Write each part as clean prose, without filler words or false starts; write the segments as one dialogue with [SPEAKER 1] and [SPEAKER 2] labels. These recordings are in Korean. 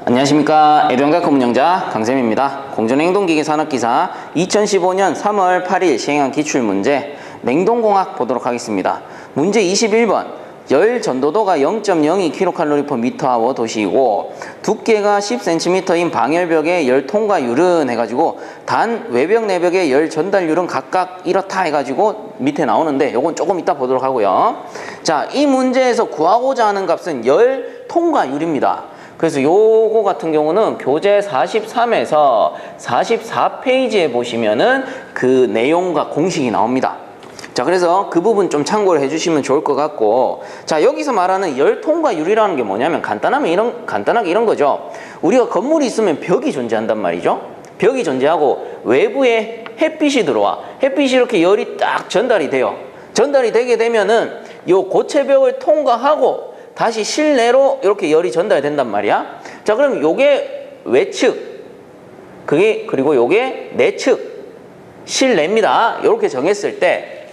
[SPEAKER 1] 안녕하십니까. 에듀안가크 운영자 강쌤입니다. 공전행동기계 산업기사 2015년 3월 8일 시행한 기출문제 냉동공학 보도록 하겠습니다. 문제 21번 열 전도도가 0.02kcal/m/h 도시이고 두께가 10cm인 방열벽의 열 통과율은 해가지고 단 외벽 내벽의 열 전달률은 각각 이렇다 해가지고 밑에 나오는데 요건 조금 이따 보도록 하고요. 자, 이 문제에서 구하고자 하는 값은 열 통과율입니다. 그래서 요거 같은 경우는 교재 43에서 44페이지에 보시면은 그 내용과 공식이 나옵니다. 자, 그래서 그 부분 좀 참고를 해주시면 좋을 것 같고, 자, 여기서 말하는 열 통과율이라는 게 뭐냐면 간단하게 이런 거죠. 우리가 건물이 있으면 벽이 존재한단 말이죠. 벽이 존재하고 외부에 햇빛이 들어와. 햇빛이 이렇게 열이 딱 전달이 돼요. 전달이 되게 되면은 요 고체벽을 통과하고 다시 실내로 이렇게 열이 전달이 된단 말이야. 자, 그럼 요게 외측, 그리고 요게 내측, 실내입니다. 이렇게 정했을 때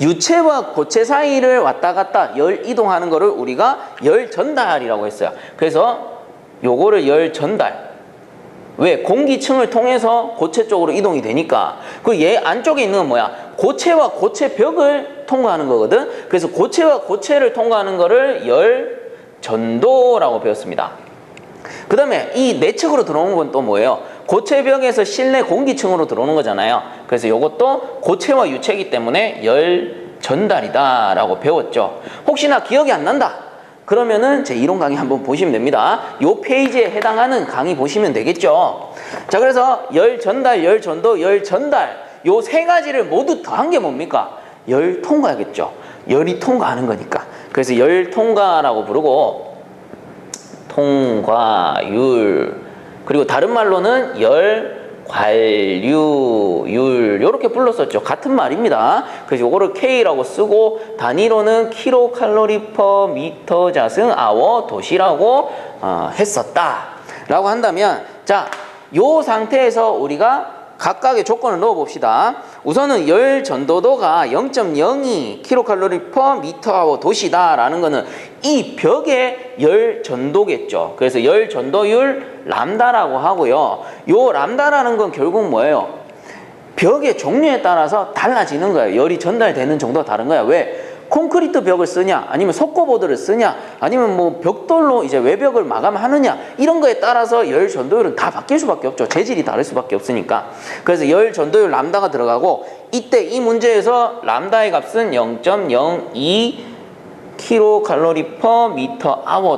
[SPEAKER 1] 유체와 고체 사이를 왔다 갔다 열 이동하는 거를 우리가 열 전달이라고 했어요. 그래서 요거를 열 전달. 왜? 공기층을 통해서 고체 쪽으로 이동이 되니까. 그 얘 안쪽에 있는 건 뭐야? 고체와 고체 벽을 통과하는 거거든. 그래서 고체와 고체를 통과하는 거를 열 전도라고 배웠습니다. 그 다음에 이 내측으로 들어오는 건 또 뭐예요? 고체벽에서 실내 공기층으로 들어오는 거잖아요. 그래서 이것도 고체와 유체이기 때문에 열 전달이다 라고 배웠죠. 혹시나 기억이 안 난다 그러면은 제 이론 강의 한번 보시면 됩니다. 요 페이지에 해당하는 강의 보시면 되겠죠. 자, 그래서 열 전달, 열 전도, 열 전달 요 세 가지를 모두 더한 게 뭡니까? 열 통과겠죠. 열이 통과하는 거니까. 그래서 열 통과라고 부르고 통과율, 그리고 다른 말로는 열 관류율 이렇게 불렀었죠. 같은 말입니다. 그래서 요거를 K라고 쓰고 단위로는 kcal/m/h 도시라고 했었다 라고 한다면, 자, 요 상태에서 우리가 각각의 조건을 넣어 봅시다. 우선은 열 전도도가 0.02kcal/m/h 도시다 라는 거는 이 벽의 열 전도겠죠. 그래서 열 전도율 람다라고 하고요. 요 람다라는 건 결국 뭐예요? 벽의 종류에 따라서 달라지는 거예요. 열이 전달되는 정도가 다른 거야. 왜? 콘크리트 벽을 쓰냐, 아니면 석고보드를 쓰냐, 아니면 뭐 벽돌로 이제 외벽을 마감하느냐, 이런 거에 따라서 열 전도율은 다 바뀔 수밖에 없죠. 재질이 다를 수밖에 없으니까. 그래서 열 전도율 람다가 들어가고, 이때 이 문제에서 람다의 값은 0.02 kcal/m/h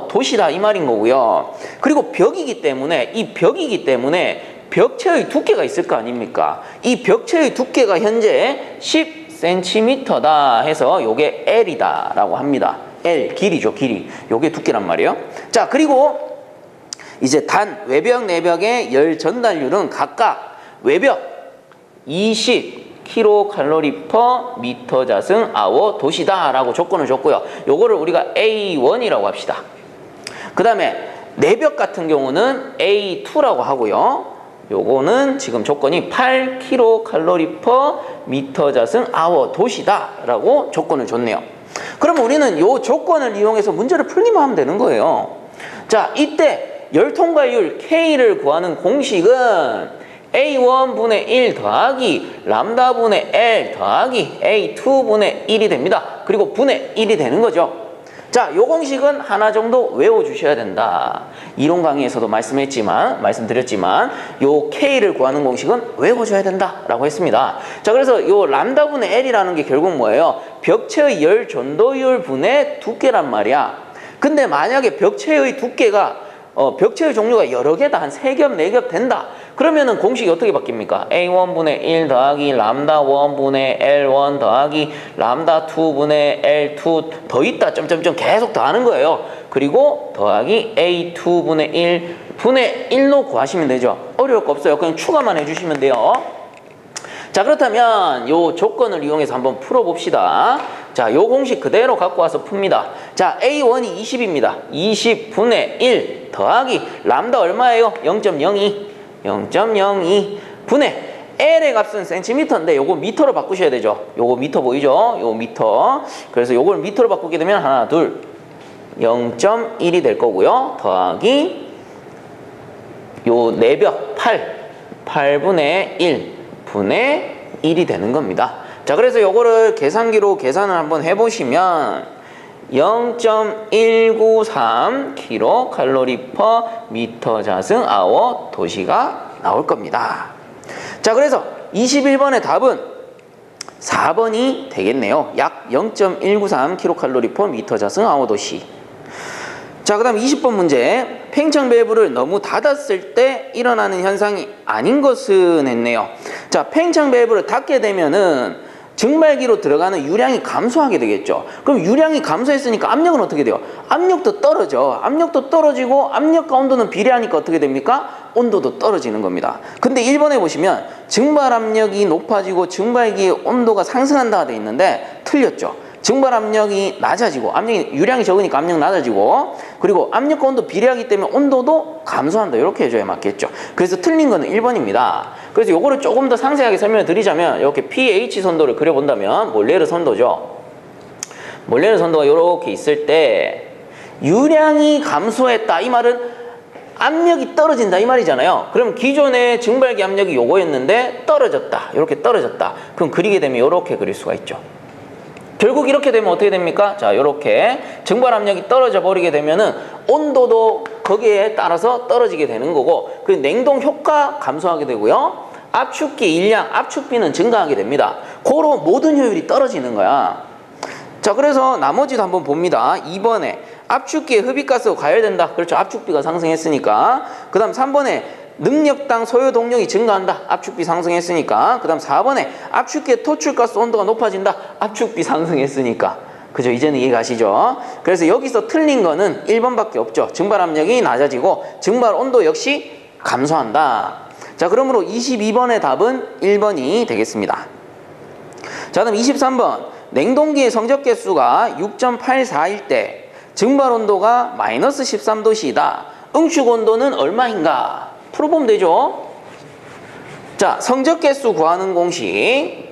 [SPEAKER 1] 도시다 이 말인 거고요. 그리고 벽이기 때문에, 이 벽이기 때문에 벽체의 두께가 있을 거 아닙니까? 이 벽체의 두께가 현재 10cm다 해서 요게 L이다 라고 합니다. L, 길이죠, 길이. 요게 두께란 말이에요. 자, 그리고 이제 단 외벽 내벽의 열 전달률은 각각 외벽 20kcal/m/h 도시다 라고 조건을 줬고요. 요거를 우리가 A1이라고 합시다. 그 다음에 내벽 같은 경우는 A2라고 하고요. 요거는 지금 조건이 8kcal/m/h 도시다 라고 조건을 줬네요. 그럼 우리는 요 조건을 이용해서 문제를 풀기만 하면 되는 거예요. 자, 이때 열 통과율 K를 구하는 공식은 A1분의 1 더하기 람다분의 L 더하기 A2분의 1이 됩니다. 그리고 분의 1이 되는 거죠. 자, 요 공식은 하나 정도 외워주셔야 된다. 이론 강의에서도 말씀드렸지만 요 K를 구하는 공식은 외워줘야 된다라고 했습니다. 자, 그래서 요 람다분의 L이라는 게 결국 뭐예요? 벽체의 열 전도율 분의 두께란 말이야. 근데 만약에 벽체의 두께가 벽체의 종류가 여러 개다, 한 3겹, 4겹 된다. 그러면은 공식이 어떻게 바뀝니까? A1분의 1 더하기 람다 1분의 L1 더하기 람다 2분의 L2 더 있다, 점점점 계속 더하는 거예요. 그리고 더하기 A2분의 1 분의 1로 구하시면 되죠. 어려울 거 없어요. 그냥 추가만 해주시면 돼요. 자, 그렇다면 요 조건을 이용해서 한번 풀어봅시다. 자, 요 공식 그대로 갖고 와서 풉니다. 자, A1이 20입니다. 20분의 1 더하기 람다 얼마예요? 0.02 분의 L의 값은 센티미터인데 요거 미터로 바꾸셔야 되죠. 요거 미터 보이죠? 요거 미터. 그래서 요걸 미터로 바꾸게 되면 하나, 둘, 0.1이 될 거고요. 더하기 요 내벽 8분의 1분의 1이 되는 겁니다. 자, 그래서 요거를 계산기로 계산을 한번 해보시면 0.193 kcal/m 자승 도시가 나올 겁니다. 자, 그래서 21번의 답은 4번이 되겠네요. 약 0.193 kcal/m 자승 도시. 자, 그 다음 20번 문제. 팽창 밸브를 너무 닫았을 때 일어나는 현상이 아닌 것은 했네요. 자, 팽창 밸브를 닫게 되면은 증발기로 들어가는 유량이 감소하게 되겠죠. 그럼 유량이 감소했으니까 압력은 어떻게 돼요? 압력도 떨어져. 압력도 떨어지고 압력과 온도는 비례하니까 어떻게 됩니까? 온도도 떨어지는 겁니다. 근데 1번에 보시면 증발 압력이 높아지고 증발기의 온도가 상승한다가 돼 있는데 틀렸죠. 증발 압력이 낮아지고 유량이 적으니까 압력 낮아지고 그리고 압력과 온도 비례하기 때문에 온도도 감소한다. 이렇게 해줘야 맞겠죠. 그래서 틀린 거는 1번입니다. 그래서 요거를 조금 더 상세하게 설명을 드리자면 이렇게 pH 선도를 그려본다면 몰레르 선도죠. 몰레르 선도가 이렇게 있을 때 유량이 감소했다. 이 말은 압력이 떨어진다 이 말이잖아요. 그럼 기존의 증발기 압력이 요거였는데 떨어졌다. 이렇게 떨어졌다. 그럼 그리게 되면 이렇게 그릴 수가 있죠. 결국 이렇게 되면 어떻게 됩니까? 자, 이렇게 증발 압력이 떨어져 버리게 되면은 온도도 거기에 따라서 떨어지게 되는 거고, 그 냉동 효과 감소하게 되고요. 압축기 일량, 압축비는 증가하게 됩니다. 그로 모든 효율이 떨어지는 거야. 자, 그래서 나머지도 한번 봅니다. 2번에 압축기에 흡입가스가 과열된다. 그렇죠. 압축비가 상승했으니까. 그 다음 3번에 능력당 소요 동력이 증가한다. 압축비 상승했으니까. 그 다음 4번에 압축기의 토출가스 온도가 높아진다. 압축비 상승했으니까. 그죠? 이제는 이해가시죠? 그래서 여기서 틀린 거는 1번밖에 없죠. 증발 압력이 낮아지고 증발 온도 역시 감소한다. 자, 그러므로 22번의 답은 1번이 되겠습니다. 자, 그럼 23번. 냉동기의 성적 개수가 6.84일 때 증발 온도가 마이너스 13도씨이다. 응축 온도는 얼마인가? 풀어보면 되죠. 자, 성적 개수 구하는 공식.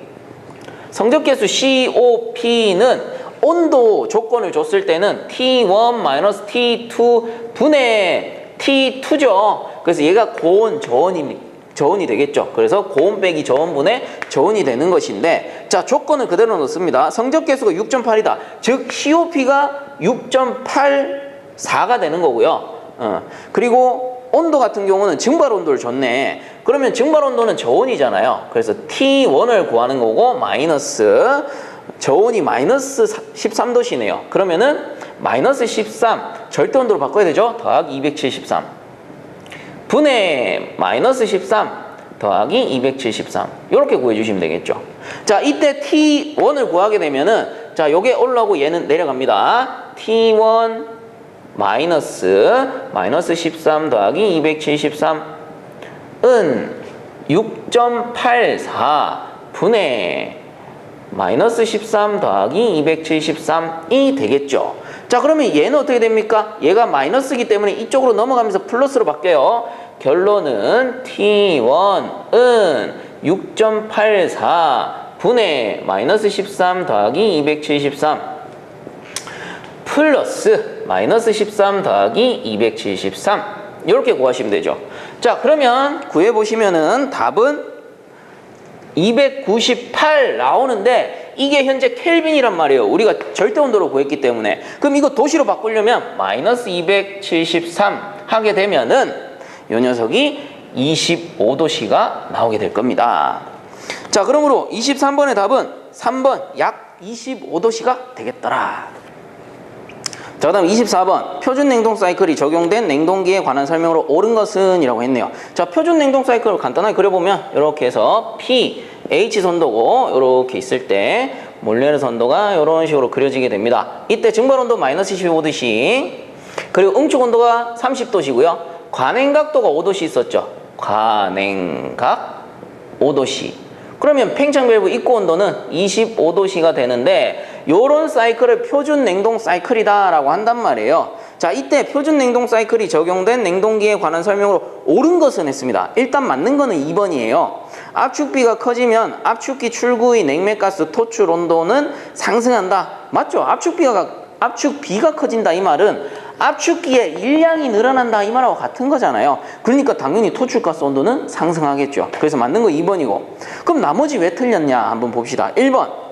[SPEAKER 1] 성적 개수 COP는 온도 조건을 줬을 때는 T1 T2 분의 T2죠. 그래서 얘가 고온, 저온이 되겠죠. 그래서 고온 빼기 저온분의 저온이 되는 것인데, 자, 조건을 그대로 넣습니다. 성적 개수가 6.8이다. 즉 COP가 6.84가 되는 거고요. 그리고 온도 같은 경우는 증발 온도를 줬네. 그러면 증발 온도는 저온이잖아요. 그래서 T1을 구하는 거고 마이너스 저온이 마이너스 13도씨네요. 그러면은 마이너스 13 절대 온도로 바꿔야 되죠. 더하기 273 분의 마이너스 13 더하기 273 이렇게 구해주시면 되겠죠. 자, 이때 T1을 구하게 되면은 자, 요게 올라오고 얘는 내려갑니다. T1 마이너스 13 더하기 273은 6.84 분의 마이너스 13 더하기 273이 되겠죠. 자, 그러면 얘는 어떻게 됩니까? 얘가 마이너스이기 때문에 이쪽으로 넘어가면서 플러스로 바뀌어요. 결론은 T1은 6.84 분의 마이너스 13 더하기 273 플러스 마이너스 13 더하기 273 이렇게 구하시면 되죠. 자, 그러면 구해보시면은 답은 298 나오는데 이게 현재 켈빈이란 말이에요. 우리가 절대온도로 구했기 때문에. 그럼 이거 도시로 바꾸려면 마이너스 273 하게 되면은 이 녀석이 25도씨가 나오게 될 겁니다. 자, 그러므로 23번의 답은 3번 약 25도씨가 되겠더라. 자, 그 다음 24번 표준 냉동 사이클이 적용된 냉동기에 관한 설명으로 옳은 것은 이라고 했네요. 자, 표준 냉동 사이클을 간단하게 그려보면 이렇게 해서 pH 선도고 이렇게 있을 때 몰레르 선도가 이런 식으로 그려지게 됩니다. 이때 증발 온도 마이너스 15도씨 그리고 응축 온도가 30도씨고요. 관행각도가 5도씨 있었죠. 관행각 5도씨. 그러면 팽창 밸브 입구 온도는 25도씨가 되는데 요런 사이클을 표준 냉동 사이클이다 라고 한단 말이에요. 자, 이때 표준 냉동 사이클이 적용된 냉동기에 관한 설명으로 옳은 것은 했습니다. 일단 맞는 거는 2번이에요. 압축비가 커지면 압축기 출구의 냉매가스 토출 온도는 상승한다. 맞죠? 압축비가 커진다 이 말은 압축기의 일량이 늘어난다 이 말하고 같은 거잖아요. 그러니까 당연히 토출가스 온도는 상승하겠죠. 그래서 맞는 거 2번이고. 그럼 나머지 왜 틀렸냐 한번 봅시다. 1번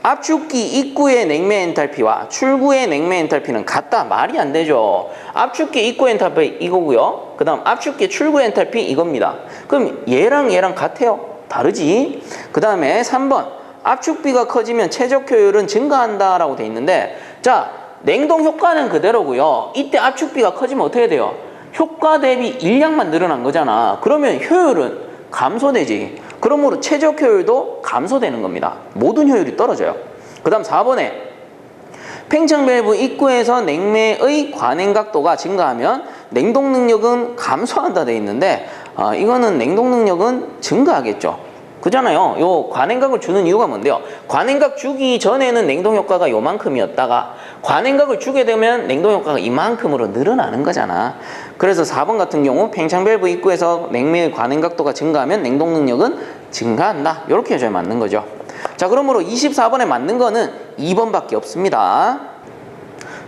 [SPEAKER 1] 압축기 입구의 냉매 엔탈피와 출구의 냉매 엔탈피는 같다. 말이 안 되죠. 압축기 입구 엔탈피 이거고요. 그 다음 압축기 출구 엔탈피 이겁니다. 그럼 얘랑 같아요? 다르지? 그 다음에 3번 압축비가 커지면 최적 효율은 증가한다 라고 돼 있는데, 자 냉동 효과는 그대로고요. 이때 압축비가 커지면 어떻게 돼요? 효과 대비 일량만 늘어난 거잖아. 그러면 효율은 감소되지. 그러므로 최적 효율도 감소되는 겁니다. 모든 효율이 떨어져요. 그 다음 4번에 팽창 밸브 입구에서 냉매의 관행 각도가 증가하면 냉동 능력은 감소한다 돼 있는데, 이거는 냉동 능력은 증가하겠죠. 그잖아요. 요 관행각을 주는 이유가 뭔데요? 관행각 주기 전에는 냉동 효과가 요만큼이었다가 관행각을 주게 되면 냉동 효과가 이만큼으로 늘어나는 거잖아. 그래서 4번 같은 경우 팽창 밸브 입구에서 냉매의 관행각도가 증가하면 냉동 능력은 증가한다. 이렇게 해줘야 맞는 거죠. 자, 그러므로 24번에 맞는 거는 2번밖에 없습니다.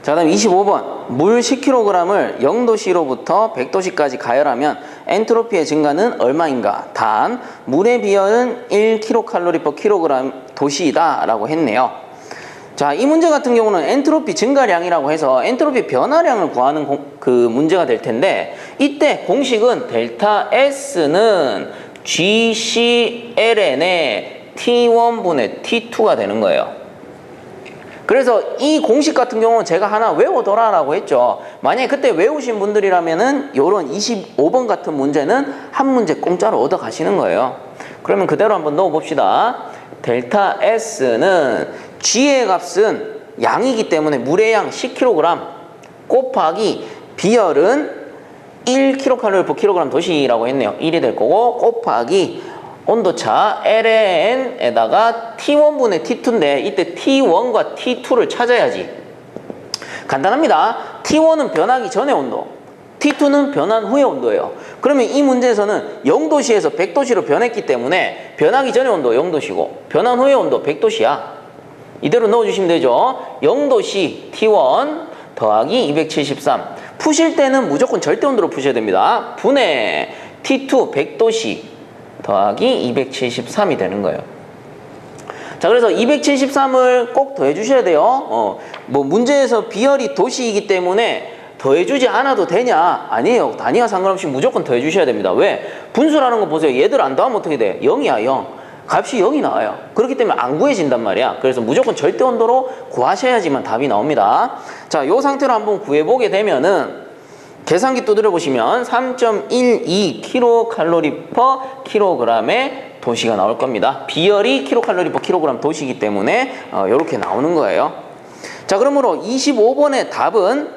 [SPEAKER 1] 자, 다음 25번 물 10kg을 0도씨로부터 100도씨까지 가열하면 엔트로피의 증가는 얼마인가? 단 물의 비열은 1kcal/kg 도씨이다 라고 했네요. 자, 이 문제 같은 경우는 엔트로피 증가량이라고 해서 엔트로피 변화량을 구하는 그 문제가 될 텐데, 이때 공식은 델타 S는 GCln의 T1분의 T2가 되는 거예요. 그래서 이 공식 같은 경우는 제가 하나 외워둬라 라고 했죠. 만약에 그때 외우신 분들이라면은 요런 25번 같은 문제는 한 문제 공짜로 얻어 가시는 거예요. 그러면 그대로 한번 넣어 봅시다. 델타 S는 G의 값은 양이기 때문에 물의 양 10kg 곱하기 비열은 1kcal/kg 도시라고 했네요. 1이 될 거고 곱하기 온도차 ln에다가 T1분의 T2인데 이때 T1과 T2를 찾아야지. 간단합니다. T1은 변하기 전의 온도, T2는 변한 후의 온도예요. 그러면 이 문제에서는 0도씨에서 100도씨로 변했기 때문에 변하기 전의 온도 0도씨고 변한 후의 온도 100도씨야. 이대로 넣어주시면 되죠. 0도씨 T1 더하기 273. 푸실 때는 무조건 절대 온도로 푸셔야 됩니다. 분의 T2 100도씨 더하기 273이 되는 거예요. 자, 그래서 273을 꼭 더해 주셔야 돼요. 뭐 문제에서 비열이 도시이기 때문에 더해 주지 않아도 되냐? 아니에요. 단위와 상관없이 무조건 더해 주셔야 됩니다. 왜? 분수라는 거 보세요. 얘들 안 더하면 어떻게 돼? 0이야, 0. 값이 0이 나와요. 그렇기 때문에 안 구해진단 말이야. 그래서 무조건 절대 온도로 구하셔야지만 답이 나옵니다. 자, 요 상태로 한번 구해보게 되면은 계산기 두드려 보시면 3.12kcal/kg의 도시가 나올 겁니다. 비열이 kcal/kg 도시이기 때문에 이렇게 나오는 거예요. 자, 그러므로 25번의 답은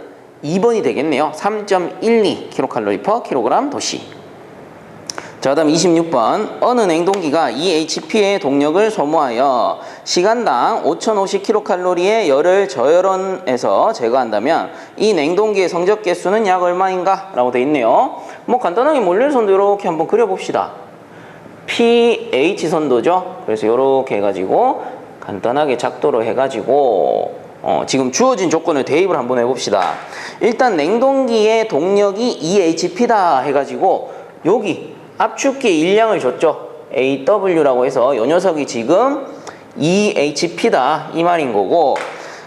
[SPEAKER 1] 2번이 되겠네요. 3.12kcal/kg 도시. 자, 다음 26번 어느 냉동기가 EHP의 동력을 소모하여 시간당 5050kcal의 열을 저열원에서 제거한다면 이 냉동기의 성적 개수는 약 얼마인가? 라고 돼 있네요. 뭐 간단하게 몰릴선도 이렇게 한번 그려봅시다. pH선도죠. 그래서 이렇게 해가지고 간단하게 작도로 해가지고 지금 주어진 조건을 대입을 한번 해봅시다. 일단 냉동기의 동력이 EHP다 해가지고 여기 압축기의 일량을 줬죠. AW라고 해서 이 녀석이 지금 EHP다 이 말인 거고,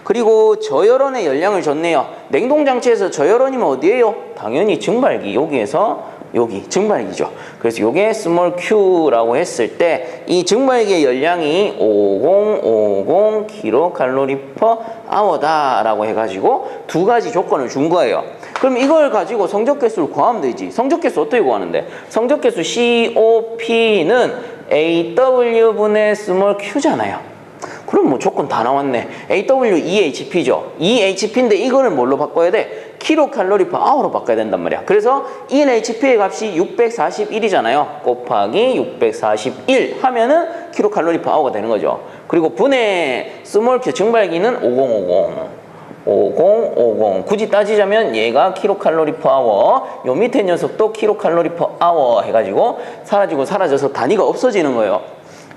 [SPEAKER 1] 그리고 저열원의 열량을 줬네요. 냉동장치에서 저열원이면 어디예요? 당연히 증발기. 여기에서 여기 증발기죠. 그래서 요게 스몰 q라고 했을 때 이 증발기의 열량이 5050 kcal/h다 라고 해가지고 두 가지 조건을 준 거예요. 그럼 이걸 가지고 성적개수를 구하면 되지. 성적개수 어떻게 구하는데? 성적개수 COP는 AW분의 스몰 q잖아요. 그럼 뭐 조건 다 나왔네. AW EHP죠. EHP인데 이거를 뭘로 바꿔야 돼? kcal/h로 바꿔야 된단 말이야. 그래서 1HP의 값이 641이잖아요. 곱하기 641 하면은 kcal/h가 되는 거죠. 그리고 분의 스몰 q 증발기는 5050 굳이 따지자면 얘가 kcal/h, 요 밑에 녀석도 kcal/h 해가지고 사라지고 사라져서 단위가 없어지는 거예요.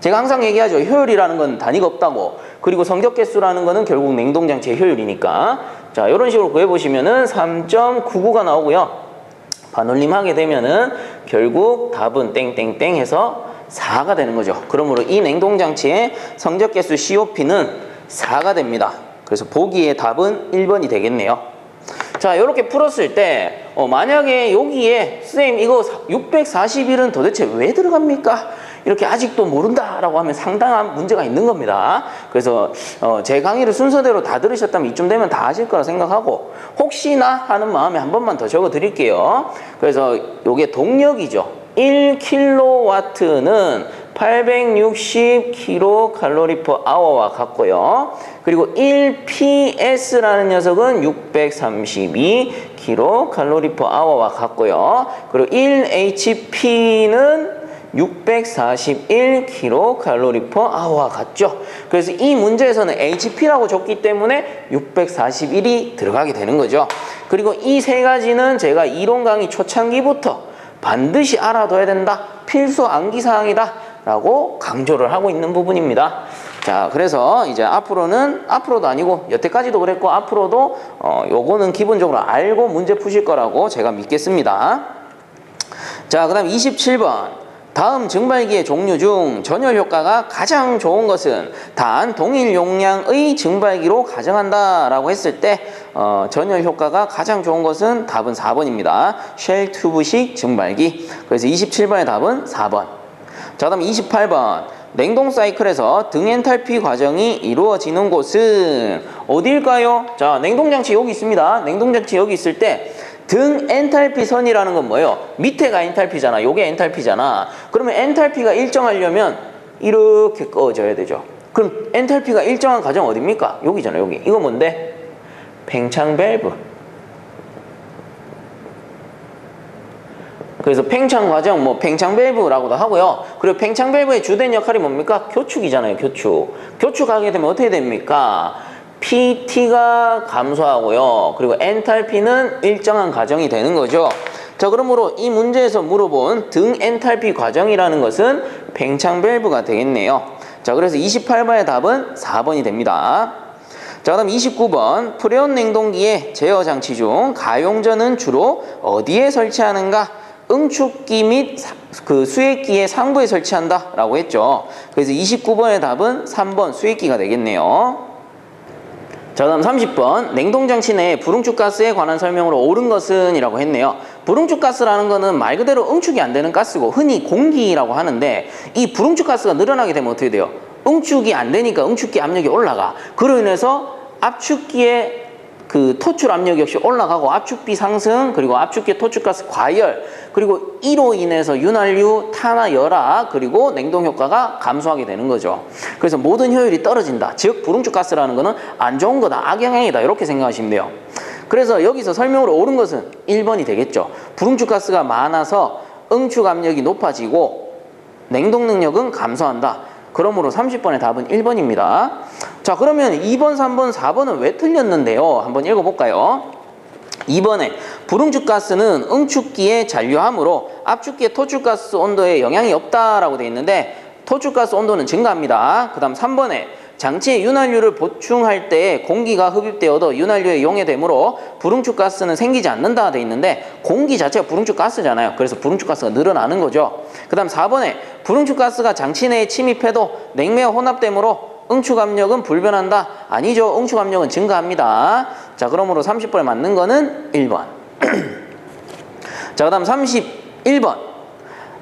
[SPEAKER 1] 제가 항상 얘기하죠. 효율이라는 건 단위가 없다고. 그리고 성적개수라는 거는 결국 냉동장치의 효율이니까 자, 이런 식으로 구해보시면은 3.99가 나오고요. 반올림하게 되면은 결국 답은 땡땡땡 해서 4가 되는 거죠. 그러므로 이 냉동장치의 성적개수 COP는 4가 됩니다. 그래서 보기의 답은 1번이 되겠네요. 자, 이렇게 풀었을 때 만약에 여기에 선생님 이거 641은 도대체 왜 들어갑니까? 이렇게 아직도 모른다라고 하면 상당한 문제가 있는 겁니다. 그래서 제 강의를 순서대로 다 들으셨다면 이쯤 되면 다 아실 거라 생각하고 혹시나 하는 마음에 한 번만 더 적어 드릴게요. 그래서 이게 동력이죠. 1kW는 860kcal와 같고요. 그리고 1PS라는 녀석은 632kcal와 같고요. 그리고 1HP는 641kcal와 같죠. 그래서 이 문제에서는 HP라고 줬기 때문에 641이 들어가게 되는 거죠. 그리고 이 세 가지는 제가 이론 강의 초창기부터 반드시 알아둬야 된다. 필수 암기사항이다. 라고 강조를 하고 있는 부분입니다. 자, 그래서 이제 앞으로도 아니고 여태까지도 그랬고 앞으로도 요거는 기본적으로 알고 문제 푸실 거라고 제가 믿겠습니다. 자, 그 다음 27번. 다음 증발기의 종류 중 전열 효과가 가장 좋은 것은 단 동일 용량의 증발기로 가정한다 라고 했을 때 전열 효과가 가장 좋은 것은 답은 4번입니다. 쉘 튜브식 증발기. 그래서 27번의 답은 4번. 자, 다음 28번. 냉동 사이클에서 등 엔탈피 과정이 이루어지는 곳은 어디일까요? 자, 냉동장치 여기 있습니다. 냉동장치 여기 있을 때 등 엔탈피 선이라는 건 뭐예요? 밑에가 엔탈피잖아. 요게 엔탈피잖아. 그러면 엔탈피가 일정하려면 이렇게 꺼져야 되죠. 그럼 엔탈피가 일정한 과정 어딥니까? 여기잖아, 여기. 이거 뭔데? 팽창 밸브. 그래서 팽창 과정, 팽창 밸브라고도 하고요. 그리고 팽창 밸브의 주된 역할이 뭡니까? 교축이잖아요, 교축. 교축하게 되면 어떻게 됩니까? PT가 감소하고요. 그리고 엔탈피는 일정한 과정이 되는 거죠. 자, 그러므로 이 문제에서 물어본 등 엔탈피 과정이라는 것은 팽창 밸브가 되겠네요. 자, 그래서 28번의 답은 4번이 됩니다. 자, 그다음 29번. 프레온 냉동기의 제어 장치 중 가용전은 주로 어디에 설치하는가? 응축기 및 그 수액기의 상부에 설치한다 라고 했죠. 그래서 29번의 답은 3번 수액기가 되겠네요. 자, 다음 30번. 냉동장치 내에 불응축가스에 관한 설명으로 옳은 것은 이라고 했네요. 불응축가스라는 거는 말 그대로 응축이 안 되는 가스고 흔히 공기라고 하는데 이 불응축가스가 늘어나게 되면 어떻게 돼요? 응축이 안 되니까 응축기 압력이 올라가. 그로 인해서 압축기의 그 토출 압력 역시 올라가고 압축비 상승, 그리고 압축기 토출가스 과열, 그리고 이로 인해서 윤활유, 탄화, 열화, 그리고 냉동 효과가 감소하게 되는 거죠. 그래서 모든 효율이 떨어진다. 즉 불응축가스라는 거는 안 좋은 거다, 악영향이다, 이렇게 생각하시면 돼요. 그래서 여기서 설명으로 옳은 것은 1번이 되겠죠. 불응축가스가 많아서 응축 압력이 높아지고 냉동 능력은 감소한다. 그러므로 30번의 답은 1번입니다. 자, 그러면 2번, 3번, 4번은 왜 틀렸는데요? 한번 읽어볼까요? 2번에 불응축가스는 응축기에 잔류하므로 압축기의 토출가스 온도에 영향이 없다라고 되어 있는데 토출가스 온도는 증가합니다. 그 다음 3번에 장치에 윤활유를 보충할 때 공기가 흡입되어도 윤활유에 용해되므로 불응축가스는 생기지 않는다 되어 있는데 공기 자체가 불응축가스잖아요. 그래서 불응축가스가 늘어나는 거죠. 그 다음 4번에 불응축가스가 장치 내에 침입해도 냉매와 혼합되므로 응축압력은 불변한다. 아니죠. 응축압력은 증가합니다. 자, 그러므로 30번에 맞는 거는 1번. 자, 그 다음 31번.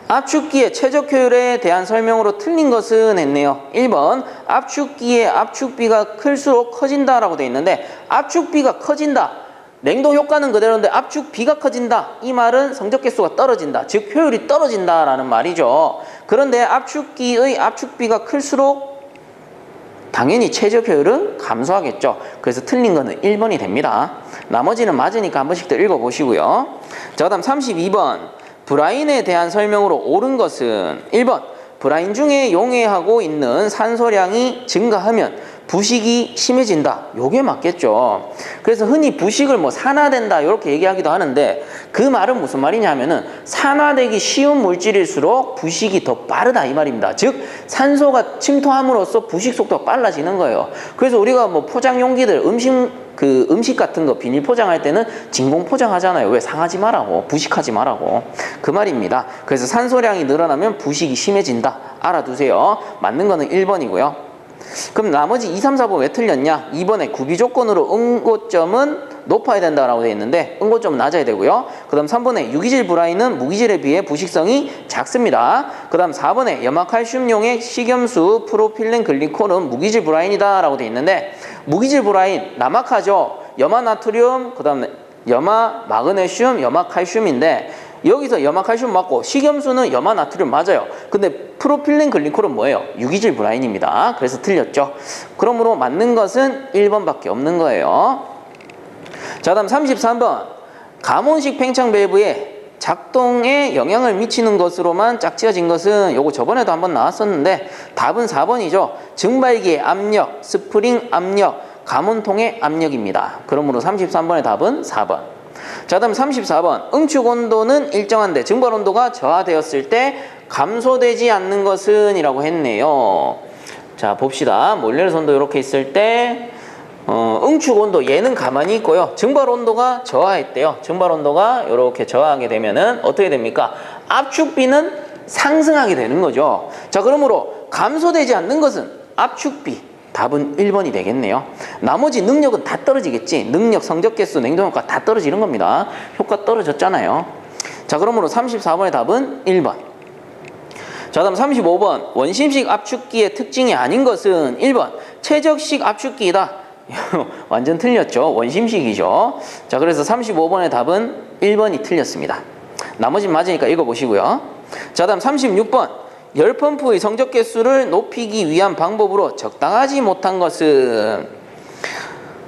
[SPEAKER 1] 압축기의 최적 효율에 대한 설명으로 틀린 것은 했네요. 1번. 압축기의 압축비가 클수록 커진다라고 되어 있는데 압축비가 커진다. 냉동 효과는 그대로인데 압축비가 커진다. 이 말은 성적개수가 떨어진다. 즉 효율이 떨어진다라는 말이죠. 그런데 압축기의 압축비가 클수록 당연히 최적 효율은 감소하겠죠. 그래서 틀린 거는 1번이 됩니다. 나머지는 맞으니까 한 번씩 더 읽어보시고요. 자, 그 다음 32번. 브라인에 대한 설명으로 옳은 것은 1번. 브라인 중에 용해하고 있는 산소량이 증가하면 부식이 심해진다. 요게 맞겠죠. 그래서 흔히 부식을 뭐 산화된다 이렇게 얘기하기도 하는데 그 말은 무슨 말이냐면은 산화되기 쉬운 물질일수록 부식이 더 빠르다 이 말입니다. 즉 산소가 침투함으로써 부식 속도가 빨라지는 거예요. 그래서 우리가 뭐 포장 용기들 음식 같은 거 비닐 포장할 때는 진공 포장하잖아요. 왜? 상하지 말라고, 부식하지 말라고. 그 말입니다. 그래서 산소량이 늘어나면 부식이 심해진다. 알아두세요. 맞는 거는 1번이고요. 그럼 나머지 2, 3, 4번 왜 틀렸냐? 2번에 구비 조건으로 응고점은 높아야 된다라고 되어 있는데 응고점은 낮아야 되고요. 그 다음 3번에 유기질 브라인은 무기질에 비해 부식성이 작습니다. 그 다음 4번에 염화칼슘용의 식염수 프로필렌 글리콜은 무기질 브라인이다 라고 되어 있는데 무기질 브라인 남악하죠. 염화나트륨, 그 다음 염화 마그네슘, 염화 칼슘인데 여기서 염화 칼슘 맞고 식염수는 염화 나트륨 맞아요. 근데 프로필렌 글리콜은 뭐예요? 유기질 브라인입니다. 그래서 틀렸죠. 그러므로 맞는 것은 1번밖에 없는 거예요. 자, 다음 33번. 가몬식 팽창 밸브의 작동에 영향을 미치는 것으로만 짝지어진 것은 요거 저번에도 한번 나왔었는데 답은 4번이죠. 증발기의 압력, 스프링 압력, 가몬통의 압력입니다. 그러므로 33번의 답은 4번. 자, 다음 34번. 응축 온도는 일정한데 증발 온도가 저하되었을 때 감소되지 않는 것은 이라고 했네요. 자, 봅시다. 몰레르 선도 이렇게 있을 때 응축 온도 얘는 가만히 있고요. 증발 온도가 저하했대요. 증발 온도가 이렇게 저하하게 되면은 어떻게 됩니까? 압축비는 상승하게 되는 거죠. 자, 그러므로 감소되지 않는 것은 압축비. 답은 1번이 되겠네요. 나머지 능력은 다 떨어지겠지. 능력, 성적 개수, 냉동효과 다 떨어지는 겁니다. 효과 떨어졌잖아요. 자, 그러므로 34번의 답은 1번. 자, 다음 35번. 원심식 압축기의 특징이 아닌 것은 1번. 최적식 압축기이다. 완전 틀렸죠. 원심식이죠. 자, 그래서 35번의 답은 1번이 틀렸습니다. 나머지는 맞으니까 읽어보시고요. 자, 다음 36번. 열펌프의 성적 개수를 높이기 위한 방법으로 적당하지 못한 것은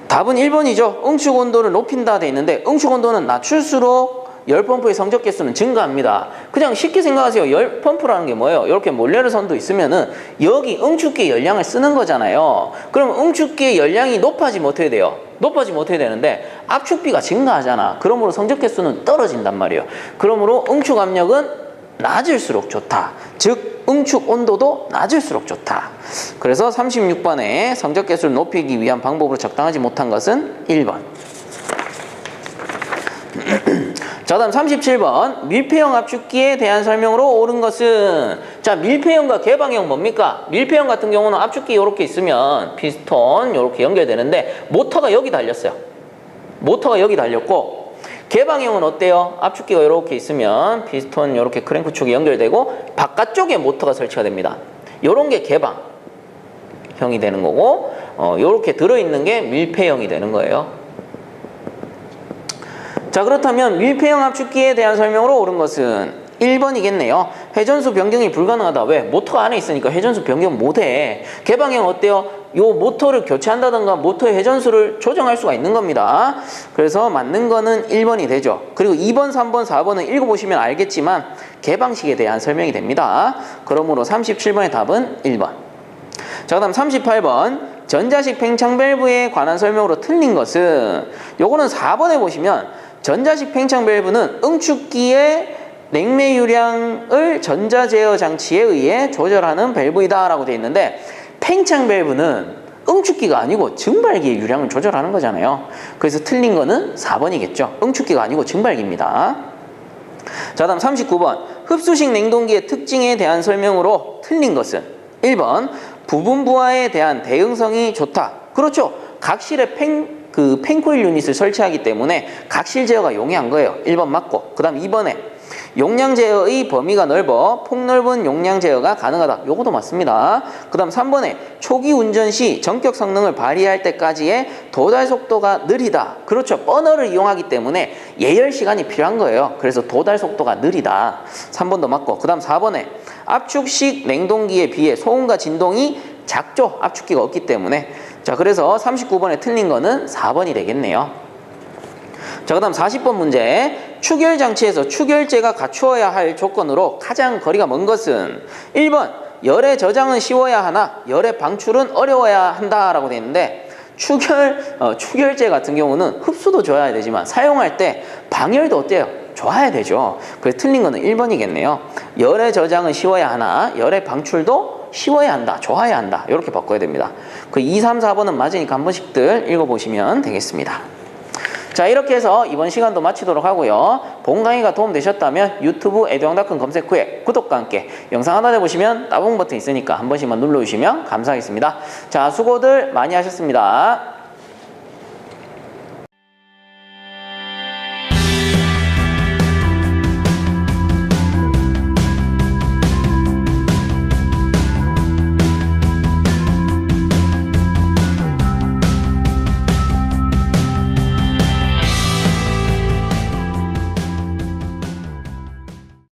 [SPEAKER 1] 답은 1번이죠. 응축 온도를 높인다 돼 있는데 응축 온도는 낮출수록 열펌프의 성적 개수는 증가합니다. 그냥 쉽게 생각하세요. 열펌프라는 게 뭐예요? 이렇게 몰레르 선도 있으면은 여기 응축기의 열량을 쓰는 거잖아요. 그럼 응축기의 열량이 높아지면 어떻게 돼요? 높아지면 어떻게 되는데 압축비가 증가하잖아. 그러므로 성적 개수는 떨어진단 말이에요. 그러므로 응축 압력은 낮을수록 좋다. 즉 응축 온도도 낮을수록 좋다. 그래서 36번에 성적 개수를 높이기 위한 방법으로 적당하지 못한 것은 1번. 자, 다음 37번. 밀폐형 압축기에 대한 설명으로 옳은 것은 자, 밀폐형과 개방형 뭡니까? 밀폐형 같은 경우는 압축기 이렇게 있으면 피스톤 이렇게 연결되는데 모터가 여기 달렸어요. 모터가 여기 달렸고 개방형은 어때요? 압축기가 이렇게 있으면 피스톤 이렇게 크랭크 축이 연결되고 바깥쪽에 모터가 설치가 됩니다. 이런 게 개방형이 되는 거고 이렇게 들어있는 게 밀폐형이 되는 거예요. 자, 그렇다면 밀폐형 압축기에 대한 설명으로 옳은 것은 1번이겠네요. 회전수 변경이 불가능하다. 왜? 모터가 안에 있으니까 회전수 변경 못해. 개방형 어때요? 요 모터를 교체한다던가 모터의 회전수를 조정할 수가 있는 겁니다. 그래서 맞는 거는 1번이 되죠. 그리고 2번, 3번, 4번은 읽어보시면 알겠지만 개방식에 대한 설명이 됩니다. 그러므로 37번의 답은 1번. 자, 그 다음 38번. 전자식 팽창 밸브에 관한 설명으로 틀린 것은 요거는 4번에 보시면 전자식 팽창 밸브는 응축기의 냉매유량을 전자제어 장치에 의해 조절하는 밸브이다 라고 되어 있는데 팽창 밸브는 응축기가 아니고 증발기의 유량을 조절하는 거잖아요. 그래서 틀린 거는 4번이겠죠. 응축기가 아니고 증발기입니다. 자, 다음 39번. 흡수식 냉동기의 특징에 대한 설명으로 틀린 것은 1번. 부분 부하에 대한 대응성이 좋다. 그렇죠. 각실에 펜코일 유닛을 설치하기 때문에 각실 제어가 용이한 거예요. 1번 맞고. 그 다음 2번에 용량 제어의 범위가 넓어 폭넓은 용량 제어가 가능하다. 요것도 맞습니다. 그 다음 3번에 초기 운전 시 전격 성능을 발휘할 때까지의 도달 속도가 느리다. 그렇죠. 버너를 이용하기 때문에 예열 시간이 필요한 거예요. 그래서 도달 속도가 느리다. 3번도 맞고. 그 다음 4번에 압축식 냉동기에 비해 소음과 진동이 작죠. 압축기가 없기 때문에. 자, 그래서 39번에 틀린 거는 4번이 되겠네요. 자, 그 다음 40번 문제. 추결 장치에서 추결제가 갖추어야 할 조건으로 가장 거리가 먼 것은 1번 열의 저장은 쉬워야 하나 열의 방출은 어려워야 한다라고 되어 있는데 추결제 같은 경우는 흡수도 좋아야 되지만 사용할 때 방열도 어때요? 좋아야 되죠. 그래서 틀린 거는 1번이겠네요. 열의 저장은 쉬워야 하나 열의 방출도 쉬워야 한다, 좋아야 한다 이렇게 바꿔야 됩니다. 그 2, 3, 4번은 맞으니까 한 번씩들 읽어보시면 되겠습니다. 자, 이렇게 해서 이번 시간도 마치도록 하고요. 본 강의가 도움되셨다면 유튜브 에듀왕닷컴 검색 후에 구독과 함께 영상 하단에 보시면 따봉 버튼 있으니까 한 번씩만 눌러주시면 감사하겠습니다. 자, 수고들 많이 하셨습니다.